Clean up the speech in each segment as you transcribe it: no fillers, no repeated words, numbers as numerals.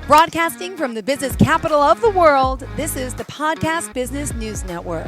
Broadcasting from the business capital of the world, this is the Podcast Business News Network.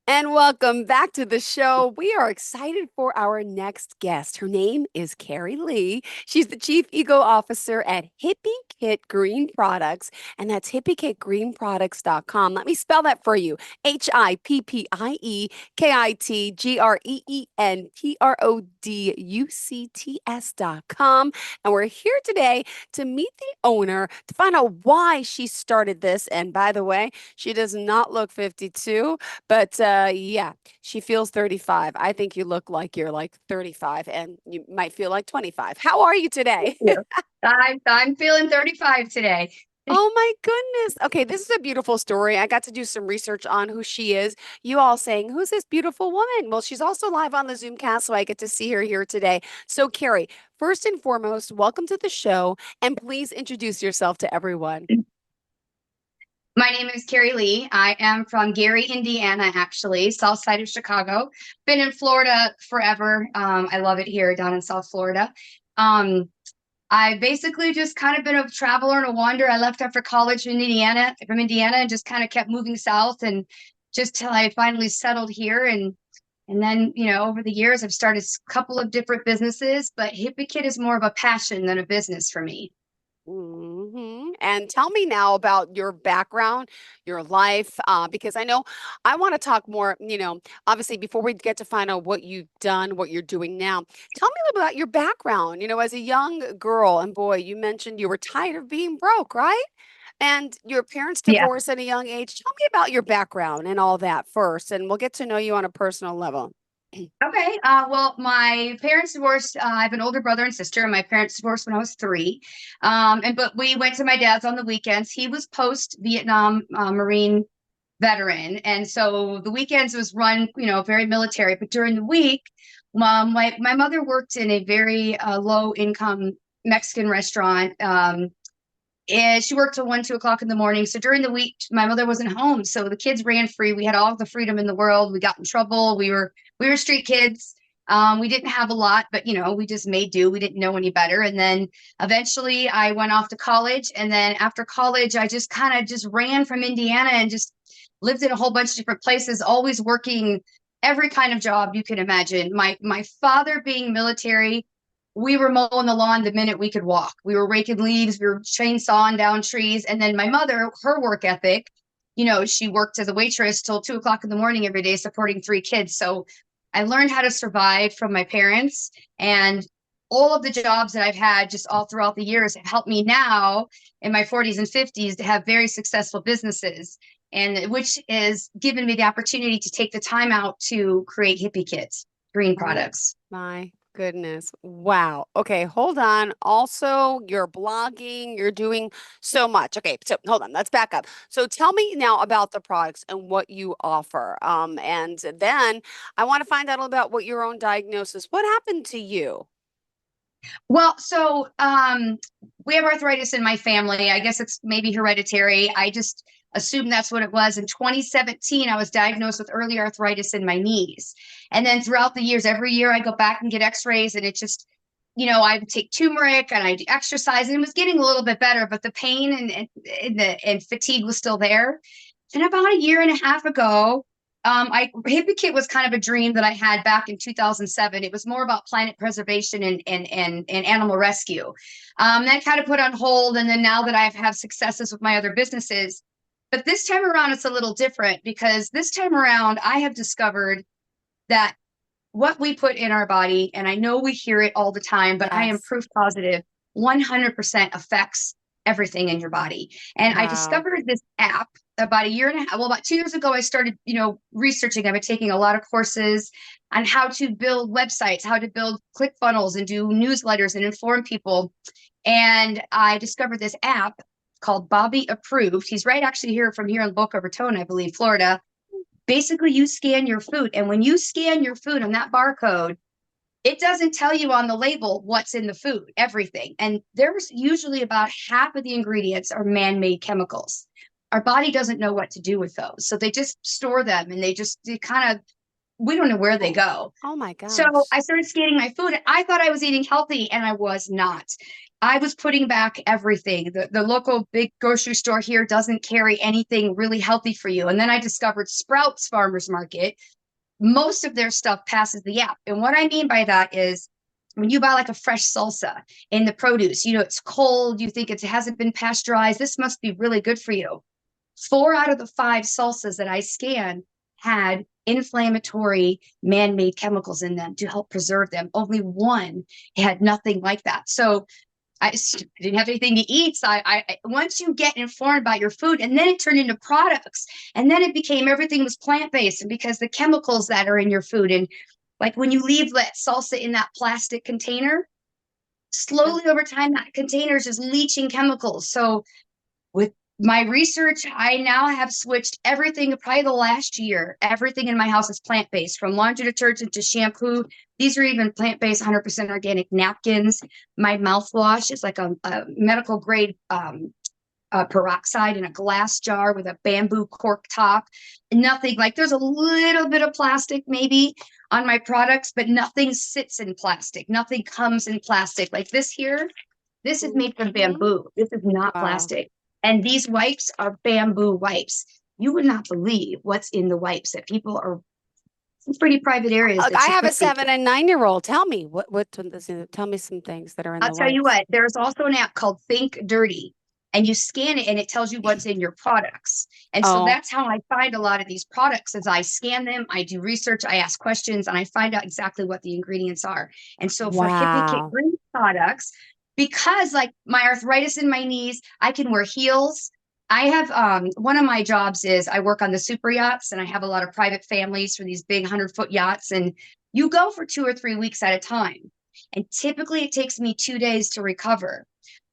And welcome back to the show. We are excited for our next guest. Her name is Carrie Lee. She's the Chief Eco Officer at Hippiekit Green Products, and that's hippiekitgreenproducts.com. Let me spell that for you. HIPPIEKITGREENPRODUCTS.com. And we're here today to meet the owner to find out why she started this. And by the way, she does not look 52. But yeah, she feels 35. I think you look like you're like 35 and you might feel like 25. How are you today? I'm feeling 35 today. Oh my goodness. Okay, this is a beautiful story. I got to do some research on who she is. You all saying, who's this beautiful woman? Well, she's also live on the Zoomcast, so I get to see her here today. So, Carrie, first and foremost, welcome to the show, and please introduce yourself to everyone. My name is Carrie Lee. I am from Gary, Indiana, actually, south side of Chicago. Been in Florida forever. I love it here down in South Florida. I basically just kind of been a traveler and a wanderer. I left after college from Indiana and just kind of kept moving south and just till I finally settled here. And then, over the years, I've started a couple of different businesses, but Hippiekit is more of a passion than a business for me. And tell me now about your background, your life, because I know I want to talk more, obviously before we get to find out what you've done, what you're doing now. Tell me a little about your background. As a young girl and boy, you mentioned you were tired of being broke, right? And your parents Yeah. divorced at a young age. Tell me about your background and all that first, and we'll get to know you on a personal level. Okay. Well, my parents divorced. I have an older brother and sister, and my parents divorced when I was 3. But we went to my dad's on the weekends. He was post-Vietnam Marine veteran, and so the weekends was run, very military. But during the week, my mother worked in a very low-income Mexican restaurant. And she worked till 1, 2 o'clock in the morning. So during the week, my mother wasn't home. So the kids ran free. We had all the freedom in the world. We got in trouble. We were street kids. We didn't have a lot, but we just made do. We didn't know any better. And then eventually I went off to college. And then after college, I just kind of just ran from Indiana and just lived in a whole bunch of different places, always working every kind of job you can imagine. My father being military, we were mowing the lawn the minute we could walk. We were raking leaves, we were chainsawing down trees. And then my mother, her work ethic, she worked as a waitress till 2 o'clock in the morning every day, supporting 3 kids. So I learned how to survive from my parents, and all of the jobs that I've had just all throughout the years have helped me now in my 40s and 50s to have very successful businesses, and which is given me the opportunity to take the time out to create Hippiekit Green Products. My goodness. Wow. Okay, hold on. Also, you're blogging, you're doing so much. Okay, so hold on, let's back up. So tell me now about the products and what you offer. And then I want to find out about what your own diagnosis. What happened to you? Well, so we have arthritis in my family. I guess it's maybe hereditary. I just assumed that's what it was. In 2017, I was diagnosed with early arthritis in my knees. And then throughout the years, every year I go back and get x-rays, and it just, I would take turmeric and I do exercise, and it was getting a little bit better, but the pain and fatigue was still there. And about a year and a half ago, Hippiekit was kind of a dream that I had back in 2007. It was more about planet preservation and animal rescue. That kind of put on hold. And then now that I have successes with my other businesses, but this time around, it's a little different, because this time around, I have discovered that what we put in our body, and I know we hear it all the time, but I am proof positive, 100% affects everything in your body. And I discovered this app about a year and a half. Well, about 2 years ago, I started, researching. I've been taking a lot of courses on how to build websites, how to build ClickFunnels and do newsletters and inform people. And I discovered this app called Bobby Approved. He's right actually from here in Boca Raton, I believe, Florida. Basically, you scan your food. And when you scan your food on that barcode, it doesn't tell you on the label what's in the food, everything. And there's usually about half of the ingredients are man-made chemicals. Our body doesn't know what to do with those. So they just store them, and they kind of we don't know where they Oh, go. oh my So gosh. I started scanning my food. I thought I was eating healthy, and I was not. I was putting back everything. The local big grocery store here doesn't carry anything really healthy for you. And then I discovered Sprouts Farmers Market. Most of their stuff passes the app. And what I mean by that is when you buy like a fresh salsa in the produce, it's cold, you think it hasn't been pasteurized. This must be really good for you. 4 out of the 5 salsas that I scanned had inflammatory man-made chemicals in them to help preserve them. Only one had nothing like that. So I didn't have anything to eat. So once you get informed about your food, and then it turned into products, and then it became everything was plant-based, and because the chemicals that are in your food, and like when you leave that salsa in that plastic container, Yeah. slowly over time that container is just leaching chemicals. So with my research, I now have switched everything, probably the last year. Everything in my house is plant based, from laundry detergent to shampoo. These are even plant based, 100% organic napkins. My mouthwash is like a medical grade peroxide in a glass jar with a bamboo cork top. Nothing like, there's a little bit of plastic maybe on my products, but nothing sits in plastic. Nothing comes in plastic. Like this here, this is made from Mhm. bamboo. This is not Wow. plastic. And these wipes are bamboo wipes. You would not believe what's in the wipes that people are in pretty private areas Look, that I you have a couldn't. 7 and 9-year-old. Tell me tell me some things that are in I'll the tell you wipes. what, there's also an app called Think Dirty, and you scan it and it tells you what's in your products. And so Oh, that's how I find a lot of these products. As I scan them, I do research, I ask questions, and I find out exactly what the ingredients are. And so for Hippiekit wow. green products, because like my arthritis in my knees, I can wear heels. I have one of my jobs is I work on the super yachts, and I have a lot of private families for these big 100-foot yachts, and you go for 2 or 3 weeks at a time. And typically it takes me 2 days to recover.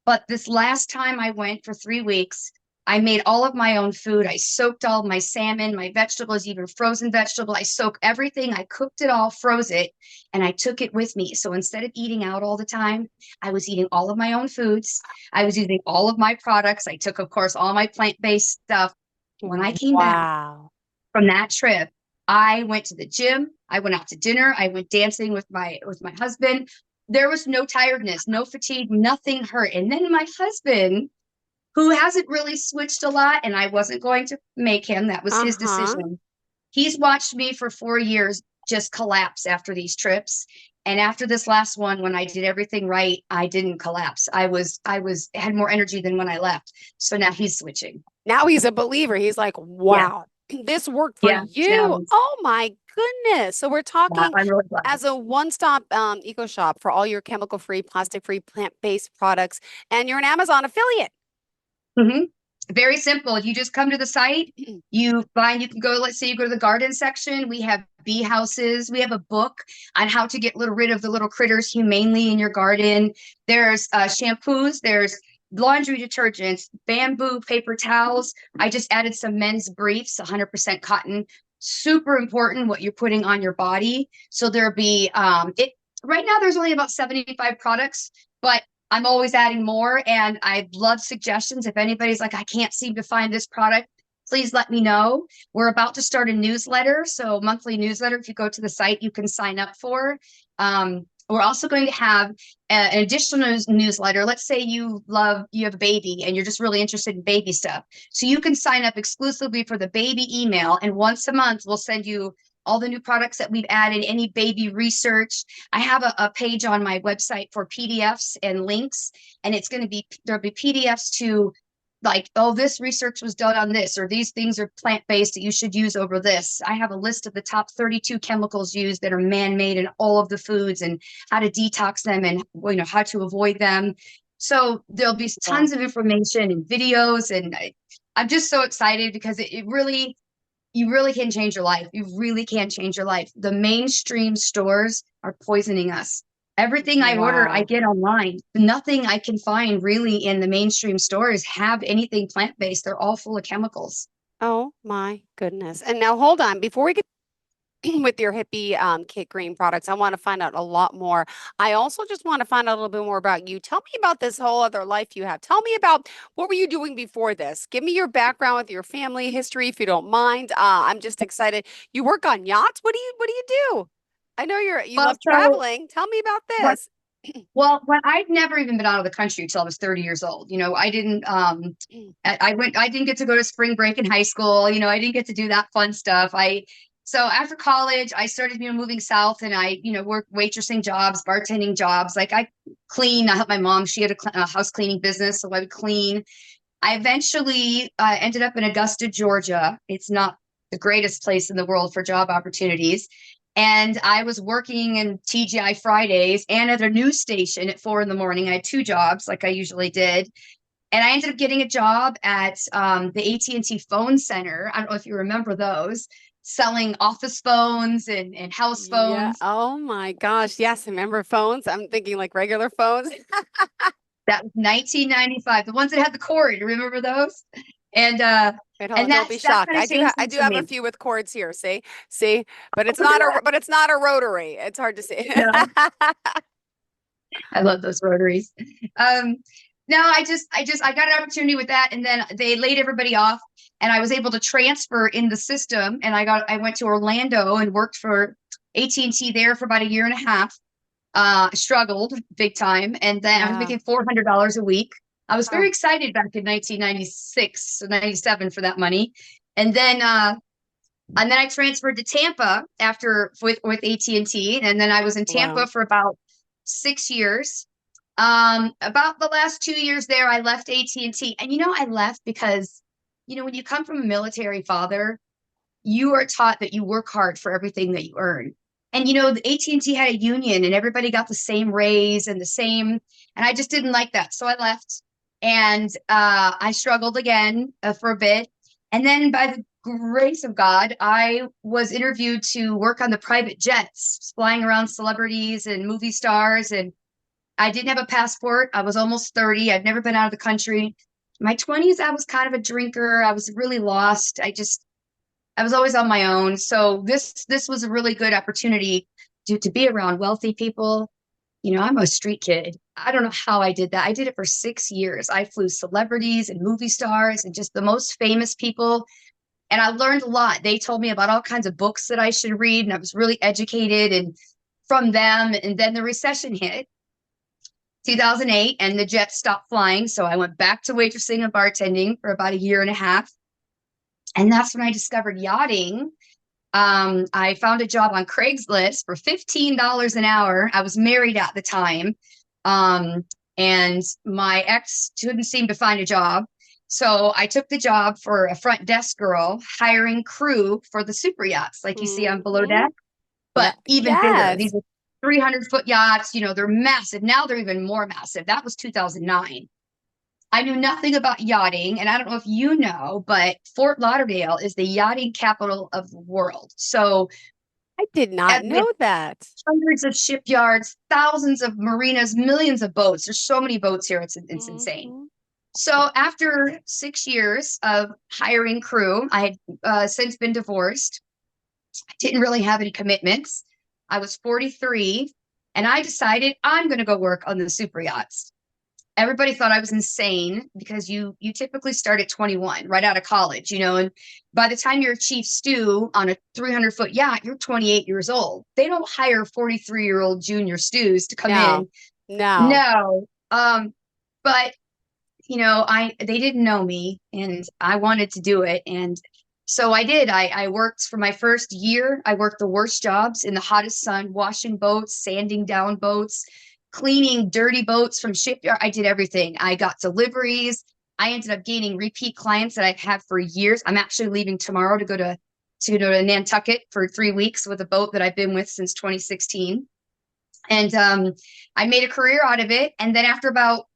But this last time I went for 3 weeks, I made all of my own food. I soaked all my salmon, my vegetables, even frozen vegetable. I soaked everything. I cooked it all, froze it, and I took it with me. So instead of eating out all the time, I was eating all of my own foods. I was using all of my products. I took, of course, all my plant-based stuff. When I came back Wow. from that trip, I went to the gym, I went out to dinner, I went dancing with my husband. There was no tiredness, no fatigue, nothing hurt. And then my husband, who hasn't really switched a lot, and I wasn't going to make him, that was his Uh-huh. decision. He's watched me for 4 years just collapse after these trips. And after this last one, when I did everything right, I didn't collapse. I was had more energy than when I left. So now he's switching. Now he's a believer. He's like, Yeah. wow, this worked for Yeah. Now you. he's, Oh my goodness. So we're yeah, talking I'm really glad. as a one-stop eco shop for all your chemical-free, plastic-free, plant-based products, and you're an Amazon affiliate. Mhm. Very simple. You just come to the site, you can go, let's say you go to the garden section. We have bee houses. We have a book on how to get rid of the little critters humanely in your garden. There's shampoos, there's laundry detergents, bamboo paper towels. I just added some men's briefs, 100% cotton. Super important what you're putting on your body. So there'll be it right now there's only about 75 products, but I'm always adding more, and I love suggestions. If anybody's like, I can't seem to find this product, please let me know. We're about to start a newsletter. So monthly newsletter, if you go to the site, you can sign up for. We're also going to have an additional newsletter. Let's say you have a baby and you're just really interested in baby stuff. So you can sign up exclusively for the baby email. And once a month, we'll send you all the new products that we've added, any baby research. I have a page on my website for PDFs and links, and it's going to be, there'll be PDFs to like, oh, this research was done on this, or these things are plant-based that you should use over this. I have a list of the top 32 chemicals used that are man-made in all of the foods, and how to detox them, and how to avoid them. So there'll be Cool. tons of information and videos, and I'm just so excited because it really, you really can change your life. You really can change your life. The mainstream stores are poisoning us. Everything I order, I Wow. get online. Nothing I can find really in the mainstream stores have anything plant-based. They're all full of chemicals. Oh my goodness. And now hold on, before we get with your hippie kit green products. I want to find out a lot more. I also just want to find out a little bit more about you. Tell me about this whole other life you have. Tell me about what were you doing before this? Give me your background with your family history, if you don't mind. I'm just excited. You work on yachts. What do you do? I know you Well, love so traveling. Tell me about what this. when I'd never even been out of the country until I was 30 years old. I didn't I didn't get to go to spring break in high school. I didn't get to do that fun stuff. I So after college, I started, moving south, and I, worked waitressing jobs, bartending jobs. Like I clean. I helped my mom. She had a house cleaning business, so I would clean. I eventually ended up in Augusta, Georgia. It's not the greatest place in the world for job opportunities. And I was working in TGI Fridays and at a news station at 4 in the morning. I had two jobs, like I usually did. And I ended up getting a job at the AT&T phone center. I don't know if you remember those, selling office phones and house Yeah. phones. Oh my gosh. Yes. Remember phones? I'm thinking like regular phones. That was 1995. The ones that had the cord. Remember those? And Wait, hold on. and Don't be that's shocked. kind of changed I things do for have a me. few with cords here. See, but it's not a rotary. It's hard to see. No, I love those rotaries. Um, no, I got an opportunity with that, and then they laid everybody off, and I was able to transfer in the system, and I went to Orlando and worked for AT&T there for about a year and a half. Struggled big time, and then I was Yeah. making $400 a week. I was very Oh, excited back in 1996 or 97 for that money, and then I transferred to Tampa after with AT&T, and then I was in wow. Tampa for about 6 years. About the last 2 years there, I left AT&T, and I left because when you come from a military father, you are taught that you work hard for everything that you earn. And the AT&T had a union, and everybody got the same raise and the same, and I just didn't like that, so I left, and I struggled again for a bit, and then by the grace of God, I was interviewed to work on the private jets, flying around celebrities and movie stars, and I didn't have a passport. I was almost 30. I'd never been out of the country. My 20s, I was kind of a drinker. I was really lost. I was always on my own. So this was a really good opportunity to be around wealthy people. I'm a street kid. I don't know how I did that. I did it for 6 years. I flew celebrities and movie stars and just the most famous people. And I learned a lot. They told me about all kinds of books that I should read, and I was really educated and from them. And then the recession hit 2008, and the jets stopped flying. So I went back to waitressing and bartending for about a year and a half. And that's when I discovered yachting. I found a job on Craigslist for $15 an hour. I was married at the time. Um, and my ex couldn't seem to find a job. So I took the job for a front desk girl, hiring crew for the super yachts, like you see on Below Hmm. Deck, Yeah. but even bigger. Yes. These are 300-foot yachts. They're massive. Now they're even more massive. That was 2009. I knew nothing about yachting, and I don't know if you know, but Fort Lauderdale is the yachting capital of the world. So, I did not with know that. hundreds of shipyards, thousands of marinas, millions of boats, there's so many boats here, it's insane. Hmm. So, after 6 years of hiring crew, I had since been divorced. I didn't really have any commitments. I was 43, and I decided I'm going to go work on the super yachts. Everybody thought I was insane because you typically start at 21 right out of college, and by the time you're a chief stew on a 300-foot yacht, you're 28 years old. They don't hire 43-year-old junior stews to come No. in. No. No. But I they didn't know me, and I wanted to do it, and so I did. I worked for my first year. I worked the worst jobs in the hottest sun, washing boats, sanding down boats, cleaning dirty boats from shipyard. I did everything. I got deliveries. I ended up gaining repeat clients that I've had for years. I'm actually leaving tomorrow to go to Nantucket for 3 weeks with a boat that I've been with since 2016. And I made a career out of it. And then after about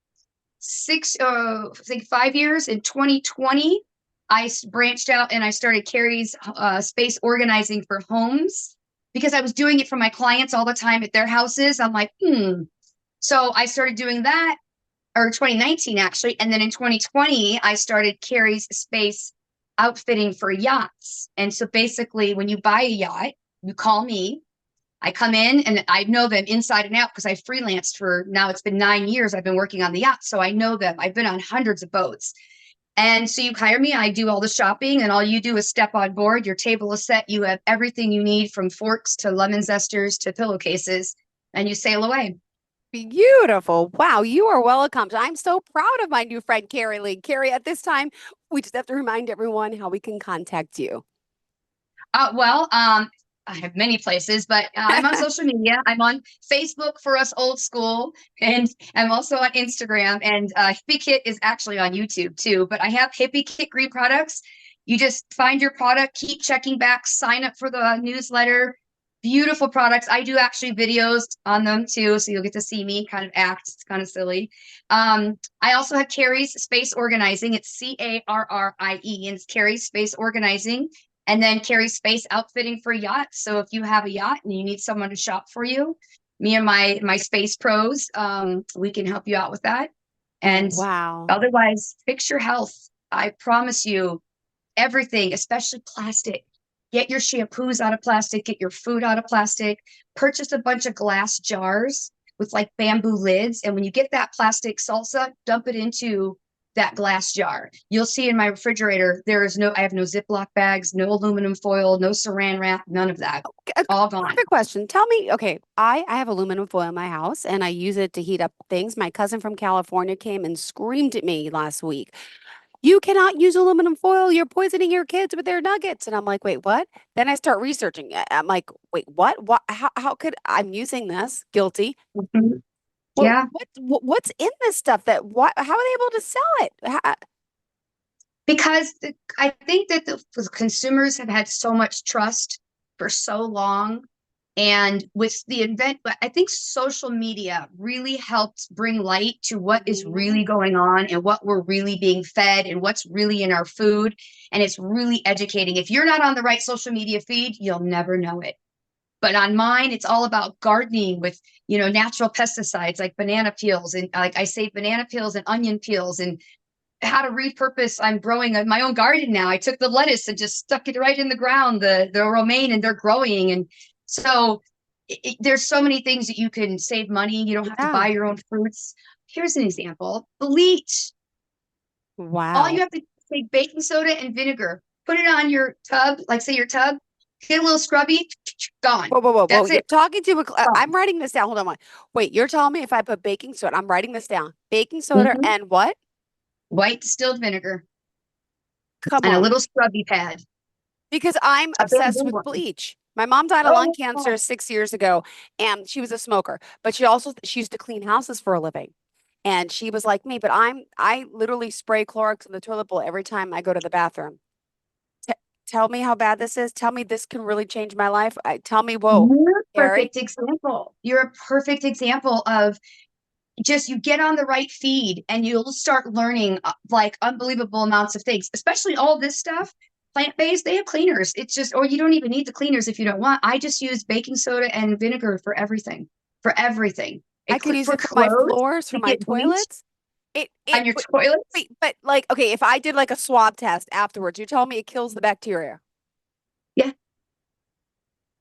I think 5 years in 2020, I branched out and I started Carrie's space organizing for homes because I was doing it for my clients all the time at their houses. I'm like, So I started doing that, or 2019 actually. And then in 2020, I started Carrie's space outfitting for yachts. And so basically, when you buy a yacht, You call me. I come in and I know them inside and out because I freelanced for now. It's been 9 years. I've been working on the yacht. So I know them. I've been on hundreds of boats. And so you hire me, I do all the shopping, and all you do is step on board. Your table is set. You have everything you need from forks to lemon zesters to pillowcases, and you sail away. Beautiful. Wow, you are well accomplished. I'm so proud of my new friend, Carrie Lee. Carrie, at this time, we just have to remind everyone how we can contact you. Well, I have many places, but I'm on social media. I'm on Facebook for us old school, and I'm also on Instagram. And Hippiekit is actually on YouTube too. But I have Hippiekit Green products. You just find your product, keep checking back, sign up for the newsletter. Beautiful products. I do actually videos on them too, so you'll get to see me kind of act. It's kind of silly. I also have Carrie's Space Organizing. It's Carrie, and it's Carrie's Space Organizing. And then Carrie Space Outfitting for yachts. So if you have a yacht and you need someone to shop for you, me and my space pros, we can help you out with that. And Wow. otherwise, fix your health. I promise you, everything, especially plastic. Get your shampoos out of plastic, get your food out of plastic, purchase a bunch of glass jars with like bamboo lids. And when you get that plastic salsa, dump it into that glass jar. You'll see in my refrigerator, I have no Ziploc bags, no aluminum foil, no saran wrap, none of that. A All gone. perfect question. Tell me, okay, I have aluminum foil in my house and I use it to heat up things. My cousin from California came and screamed at me last week. You cannot use aluminum foil. You're poisoning your kids with their nuggets. And I'm like, wait, what? Then I start researching it. I'm like, wait, what? What? How could I'm using this? Guilty. Mhm. Well, Yeah. what's in this stuff that what? How are they able to sell it? Because I think that the consumers have had so much trust for so long. And with the event, I think social media really helped bring light to what is Mhm. really going on and what we're really being fed and what's really in our food. And it's really educating. If you're not on the right social media feed, you'll never know it. But on mine, it's all about gardening with, natural pesticides like banana peels. And like I say, banana peels and onion peels and how to repurpose. I'm growing my own garden now. I took the lettuce and just stuck it right in the ground, the romaine, and they're growing. And so there's so many things that you can save money. You don't have to Yeah. buy your own fruits. Here's an example: bleach. All you Wow. have to take baking soda and vinegar, put it on your tub, like say your tub, get a little scrubby, gone. Whoa, whoa, whoa, whoa. That's You're it. talking to a, I'm Gone. writing this down. Hold on one. Wait, you're telling me if I put baking soda, I'm writing this down. Baking soda Mhm. and what? White distilled vinegar Come and a on. little scrubby pad, Because I'm a obsessed bamboo with one. bleach. My mom died of lung Oh, cancer 6 years ago, and she was a smoker, but she used to clean houses for a living. And she was like me, but I literally spray Clorox in the toilet bowl every time I go to the bathroom. T Tell me how bad this is. Tell me this can really change my life. Tell me, whoa, you're a Carrie. perfect example. You're a perfect example of just you get on the right feed and you'll start learning like unbelievable amounts of things, especially all this stuff. Plant-based, they have cleaners. It's just, or you don't even need the cleaners if you don't want. I just use baking soda and vinegar for everything. For everything. I could use For it for my clothes, floors, for to my get bleach toilets. It, on your toilets. wait, but like, okay, if I did like a swab test afterwards, you tell me it kills the bacteria. Yeah.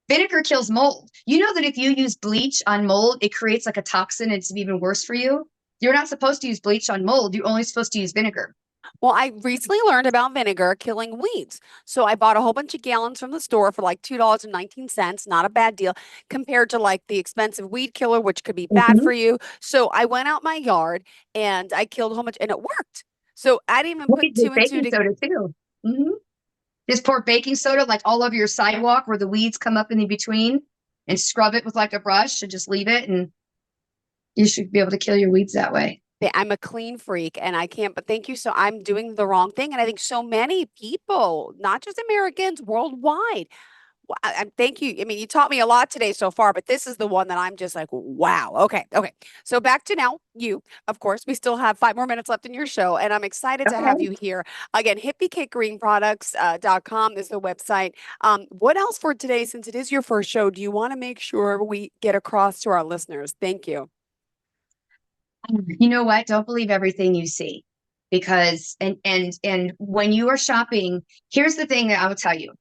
Vinegar kills mold. You know that if you use bleach on mold, it creates like a toxin. And it's even worse for you. You're not supposed to use bleach on mold. You're only supposed to use vinegar. Well, I recently learned about vinegar killing weeds. So I bought a whole bunch of gallons from the store for like $2.19, not a bad deal compared to like the expensive weed killer, which could be bad Mm-hmm. for you. So I went out my yard and I killed a whole bunch and it worked. So I didn't even You put can two use and two baking to soda too. Mm-hmm. Just pour baking soda like all over your sidewalk where the weeds come up in between and scrub it with like a brush and just leave it. And you should be able to kill your weeds that way. I'm a clean freak and I can't, but thank you. So I'm doing the wrong thing. And I think so many people, not just Americans, worldwide. Thank you. I mean, you taught me a lot today so far, but this is the one that I'm just like, wow. Okay. Okay. So back to now, you, of course, we still have 5 more minutes left in your show, and I'm excited to have Okay. you here. Again, hippiekitgreenproducts.com is the website. What else for today, since it is your first show, do you want to make sure we get across to our listeners? Thank you. You know what? Don't believe everything you see because and when you are shopping, here's the thing that I will tell you.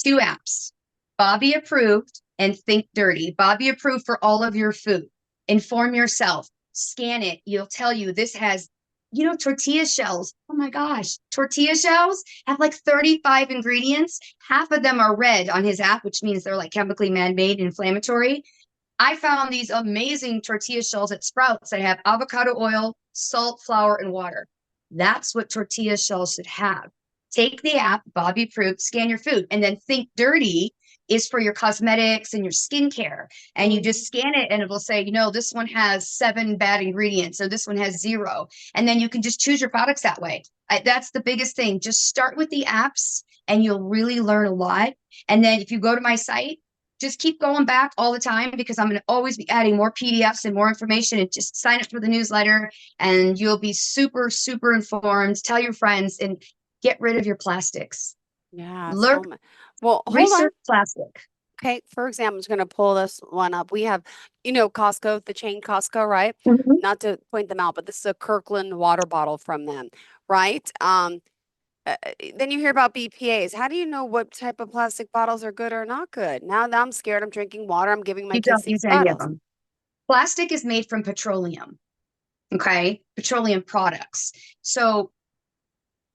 Two apps. Bobby approved and think dirty. Bobby approved for all of your food. Inform yourself. Scan it. You'll tell you this has, tortilla shells. Oh my gosh. Tortilla shells have like 35 ingredients. Half of them are red on his app, which means they're like chemically man-made, inflammatory. I found these amazing tortilla shells at Sprouts that have avocado oil, salt, flour, and water. That's what tortilla shells should have. Take the app, Bobby Proof, scan your food, and then think dirty is for your cosmetics and your skincare. And you Mhm. just scan it and it will say, this one has 7 bad ingredients, or this one has 0. And then you can just choose your products that way. That's the biggest thing. Just start with the apps and you'll really learn a lot. And then if you go to my site, just keep going back all the time because I'm going to always be adding more PDFs and more information, and just sign up for the newsletter and you'll be super, super informed. Tell your friends and get rid of your plastics. Yeah, Look, so well, hold on. research plastic. Okay, for example, I'm just going to pull this one up. We have, Costco, the chain Costco, right? Mhm. Not to point them out, but this is a Kirkland water bottle from them, right? Then you hear about BPA's. How do you know what type of plastic bottles are good or not good? Now that I'm scared, I'm drinking water. I'm giving my You kids don't these use any of bottles. them. Plastic is made from petroleum, okay? Petroleum products. So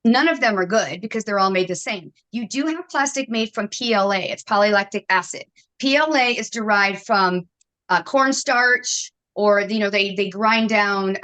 none of them are good because they're all made the same. You do have plastic made from PLA. It's polylactic acid. PLA is derived from cornstarch, or they grind down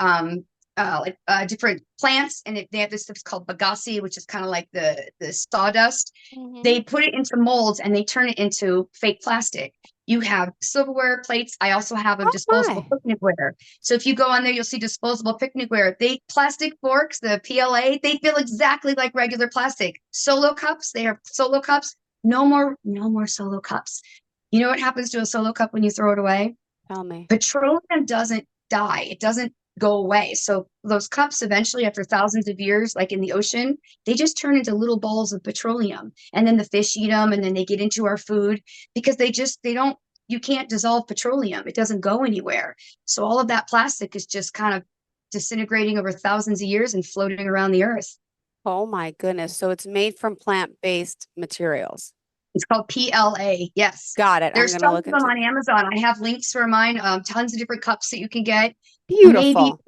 different plants, and they have this stuff called bagasse, which is kind of like the sawdust. Mm-hmm. They put it into molds and they turn it into fake plastic. You have silverware plates. I also have a Oh disposable my. picnicware. So if you go on there, you'll see disposable picnicware. They plastic forks, the PLA, they feel exactly like regular plastic. Solo cups, they have solo cups. No more solo cups. You know what happens to a solo cup when you throw it away? Tell me. Petroleum doesn't die. It doesn't go away. So those cups eventually, after thousands of years, like in the ocean, they just turn into little balls of petroleum. And then the fish eat them and then they get into our food because they don't, you can't dissolve petroleum. It doesn't go anywhere. So all of that plastic is just kind of disintegrating over thousands of years and floating around the earth. Oh my goodness. So it's made from plant-based materials. It's called PLA. Yes. Got it. I'm There's gonna tons look of them into on Amazon. I have links for mine, tons of different cups that you can get. Maybe beautiful.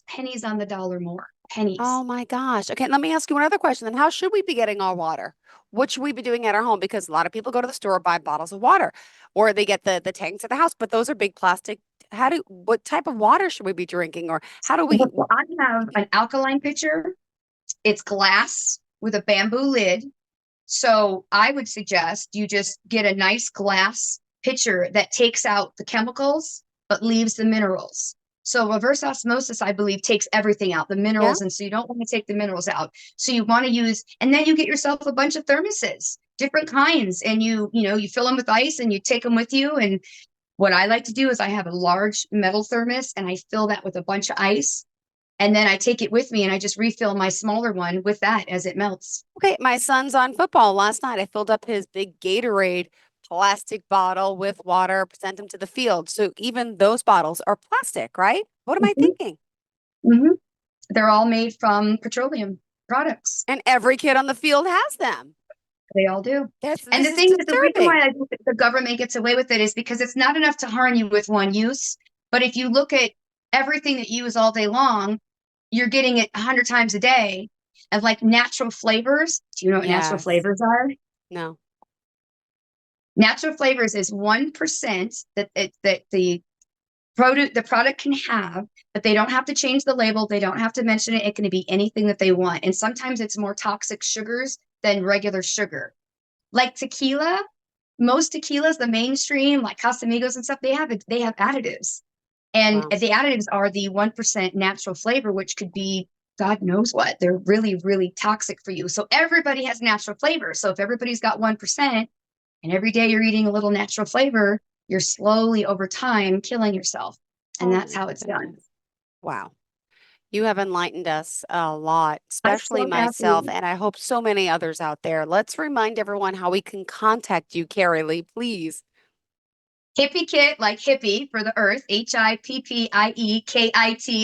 pennies on the dollar more. Pennies. Oh my gosh. Okay, let me ask you one other question then. How should we be getting our water? What should we be doing at our home? Because a lot of people go to the store, buy bottles of water, or they get the tanks at the house, but those are big plastic. What type of water should we be drinking? Or how do we, So I have an alkaline pitcher. It's glass with a bamboo lid. So I would suggest you just get a nice glass pitcher that takes out the chemicals but leaves the minerals. So reverse osmosis, I believe, takes everything out, the yeah? minerals, and so you don't want to take the minerals out. So you want to use, and then you get yourself a bunch of thermoses, different kinds, and you fill them with ice and you take them with you. And what I like to do is I have a large metal thermos and I fill that with a bunch of ice, and then I take it with me and I just refill my smaller one with that as it melts. Okay, my son's on football last night. I filled up his big Gatorade plastic bottle with water, sent him to the field. So even those bottles are plastic, right? What am I Mhm, thinking? mhm. They're all made from petroleum products. And every kid on the field has them. They all do. And This the is thing is, the reason disturbing. why I think that the government gets away with it is because it's not enough to harm you with one use. But if you look at everything that you use all day long, you're getting it 100 times a day of like natural flavors. Do you know what natural Yes. flavors are? No. Natural flavors is 1% that the product can have, but they don't have to change the label. They don't have to mention it. It can be anything that they want. And sometimes it's more toxic sugars than regular sugar. Like tequila, most tequilas, the mainstream, like Casamigos and stuff, they have additives. And Wow. the additives are the 1% natural flavor, which could be God knows what. They're really, really toxic for you. So everybody has natural flavor. So if everybody's got 1% and every day you're eating a little natural flavor, you're slowly over time killing yourself. And Oh that's my how it's done. goodness. Wow. You have enlightened us a lot, I'm especially so myself, happy. and I hope so many others out there. Let's remind everyone how we can contact you, Carrie Lee, please. Hippiekit, like hippie for the earth, Hippiekit.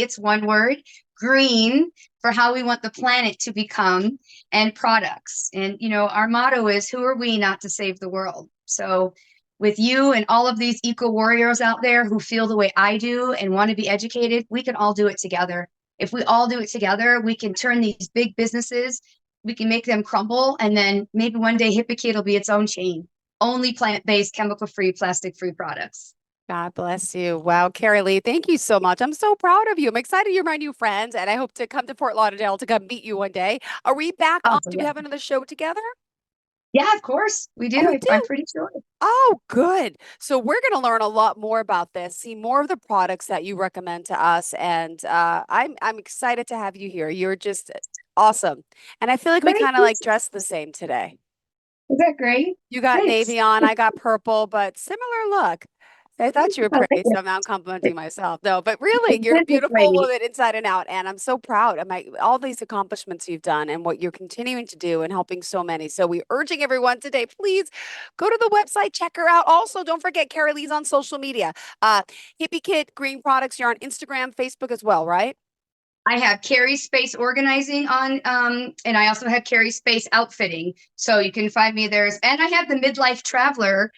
It's one word. Green for how we want the planet to become, and products. And our motto is, who are we not to save the world? So with you and all of these eco warriors out there who feel the way I do and want to be educated, we can all do it together. If we all do it together, we can turn these big businesses, we can make them crumble. And then maybe one day Hippiekit will be its own chain, only plant-based, chemical-free, plastic-free products. God bless you. Wow, Carrie Lee, thank you so much. I'm so proud of you. I'm excited you're my new friend, and I hope to come to Fort Lauderdale to come meet you one day. Are we back on? Awesome. Do we have another show together? Yeah, of course we do. Oh, we I'm do. pretty sure. Oh, good. So we're going to learn a lot more about this, see more of the products that you recommend to us, and I'm excited to have you here. You're just awesome, and I feel like we Great. kind of like dressed the same today. Is that great? You got Thanks. navy on, I got purple, but similar look. I thought you were pretty, so now I'm complimenting myself. No, but really, you're a Business beautiful lady. woman inside and out, and I'm so proud of all these accomplishments you've done and what you're continuing to do and helping so many. So we're urging everyone today, please go to the website, check her out. Also, don't forget Carrie Lee's on social media. Hippiekit Green Products, you're on Instagram, Facebook as well, right? I have Carrie Space Organizing on, and I also have Carrie Space Outfitting. So you can find me there. And I have the Midlife Traveler.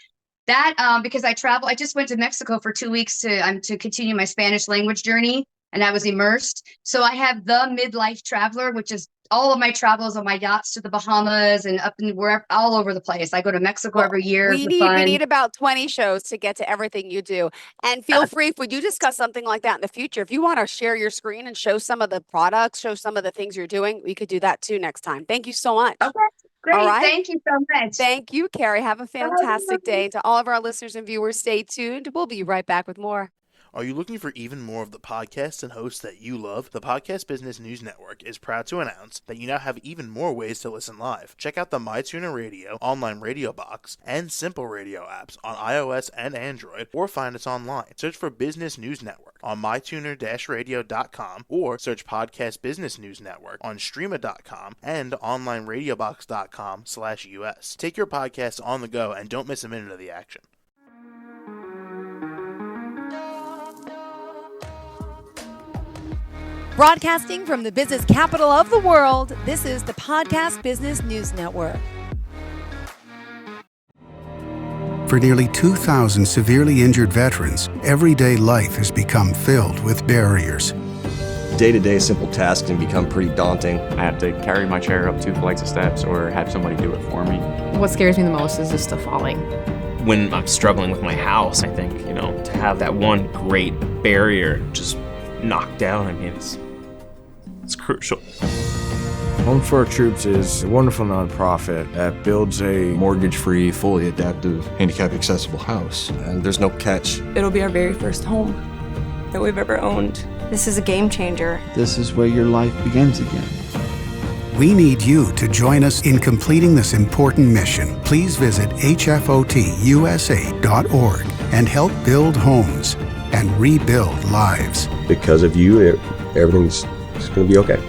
That because I travel, I just went to Mexico for 2 weeks to continue my Spanish language journey, and I was immersed. So I have the Midlife Traveler, which is all of my travels on my yachts to the Bahamas and up in wherever, all over the place. I go to Mexico Well, every year we for need fun. about 20 shows to get to everything you do. And feel free, if we do discuss something like that in the future, if you want to share your screen and show some of the products, show some of the things you're doing, we could do that too next time. Thank you so much. Okay, great. All right. Thank you so much. Thank you, Carrie. Have a fantastic day. And to all of our listeners and viewers, stay tuned. We'll be right back with more. Are you looking for even more of the podcasts and hosts that you love? The Podcast Business News Network is proud to announce that you now have even more ways to listen live. Check out the MyTuner Radio, online radio box, and Simple Radio apps on iOS and Android, or find us online. Search for Business News Network on mytuner-radio.com, or search Podcast Business News Network on streama.com and onlineradiobox.com/US. Take your podcast on the go and don't miss a minute of the action. Broadcasting from the business capital of the world, this is the Podcast Business News Network. For nearly 2,000 severely injured veterans, everyday life has become filled with barriers. Day-to-day simple tasks can become pretty daunting. I have to carry my chair up 2 flights of steps or have somebody do it for me. What scares me the most is just the falling. When I'm struggling with my house, I think, to have that one great barrier just knocked down, it's crucial. Home for Our Troops is a wonderful nonprofit that builds a mortgage-free, fully adaptive, handicap-accessible house. And there's no catch. It'll be our very first home that we've ever owned. This is a game changer. This is where your life begins again. We need you to join us in completing this important mission. Please visit hfotusa.org and help build homes and rebuild lives. Because of you, everything's going to be okay.